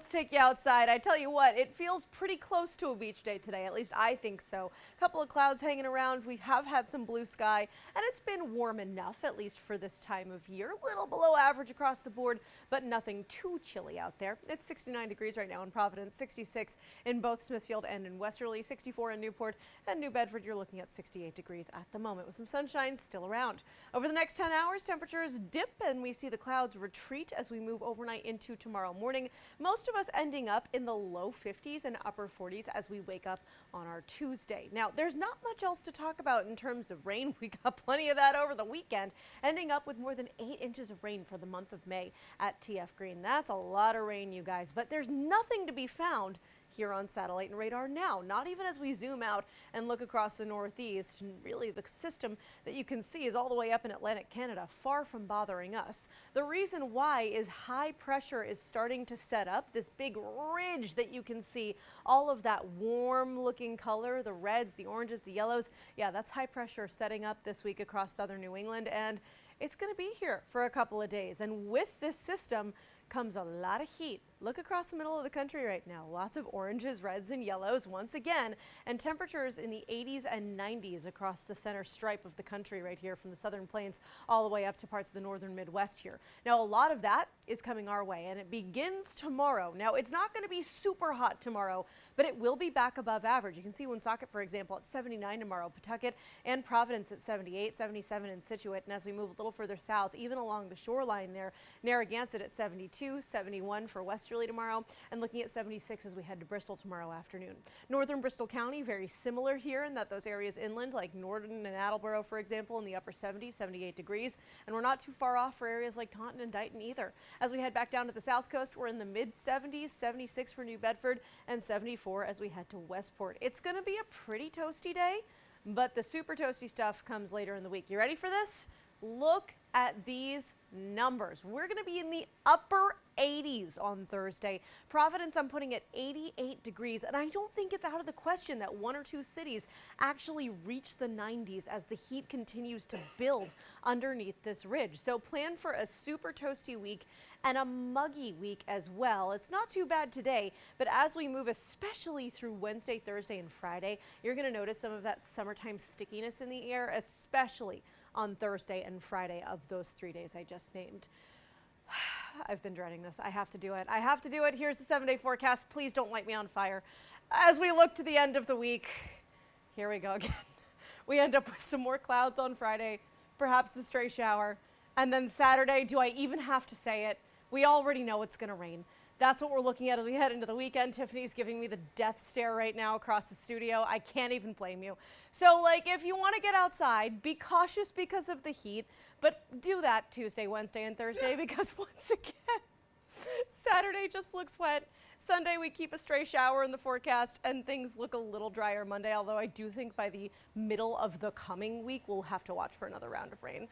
let's take you outside. I tell you what, it feels pretty close to a beach day today. At least I think so. A couple of clouds hanging around. We have had some blue sky, and it's been warm enough, at least for this time of year. A little below average across the board, but nothing too chilly out there. It's 69 degrees right now in Providence, 66 in both Smithfield and in Westerly, 64 in Newport, and New Bedford. You're looking at 68 degrees at the moment with some sunshine still around. Over the next 10 hours, temperatures dip and we see the clouds retreat as we move overnight into tomorrow morning. Most of us ending up in the low 50s and upper 40s as we wake up on our Tuesday. Now, there's not much else to talk about in terms of rain. We got plenty of that over the weekend, ending up with more than 8 inches of rain for the month of May at TF Green. That's a lot of rain, you guys, but there's nothing to be found here on satellite and radar now, not even as we zoom out and look across the Northeast. And really, the system that you can see is all the way up in Atlantic Canada, far from bothering us. The reason why is high pressure is starting to set up. This big ridge that you can see, all of that warm looking color, the reds, the oranges, the yellows. Yeah, that's high pressure setting up this week across southern New England, and it's going to be here for a couple of days. And with this system comes a lot of heat. Look across the middle of the country right now. Lots of oranges, reds, and yellows once again, and temperatures in the 80s and 90s across the center stripe of the country right here from the southern plains all the way up to parts of the northern Midwest here. Now, a lot of that is coming our way, and it begins tomorrow. Now, it's not going to be super hot tomorrow, but it will be back above average. You can see Woonsocket, for example, at 79 tomorrow, Pawtucket and Providence at 78, 77 in Scituate, and as we move a little further south, even along the shoreline there, Narragansett at 72, 71 for Westerly tomorrow, and looking at 76 as we head to Bristol tomorrow afternoon. Northern Bristol County, very similar here in that those areas inland like Norton and Attleboro, for example, in the upper 70s, 78 degrees, and we're not too far off for areas like Taunton and Dighton either. As we head back down to the south coast, we're in the mid 70s, 76 for New Bedford, and 74 as we head to Westport. It's going to be a pretty toasty day, but the super toasty stuff comes later in the week. You ready for this? Look at these numbers. We're going to be in the upper 80s on Thursday. Providence, I'm putting at 88 degrees, and I don't think it's out of the question that one or two cities actually reach the 90s as the heat continues to build underneath this ridge. So plan for a super toasty week and a muggy week as well. It's not too bad today, but as we move, especially through Wednesday, Thursday, and Friday, you're going to notice some of that summertime stickiness in the air, especially on Thursday and Friday of those 3 days I just named. I've been dreading this. I have to do it. I have to do it. Here's the 7-day forecast. Please don't light me on fire. As we look to the end of the week, here we go again. We end up with some more clouds on Friday, perhaps a stray shower. And then Saturday, do I even have to say it? We already know it's going to rain. That's what we're looking at as we head into the weekend. Tiffany's giving me the death stare right now across the studio. I can't even blame you. So, if you want to get outside, be cautious because of the heat, but do that Tuesday, Wednesday, and Thursday because once again, Saturday just looks wet. Sunday, we keep a stray shower in the forecast, and things look a little drier Monday, although I do think by the middle of the coming week, we'll have to watch for another round of rain.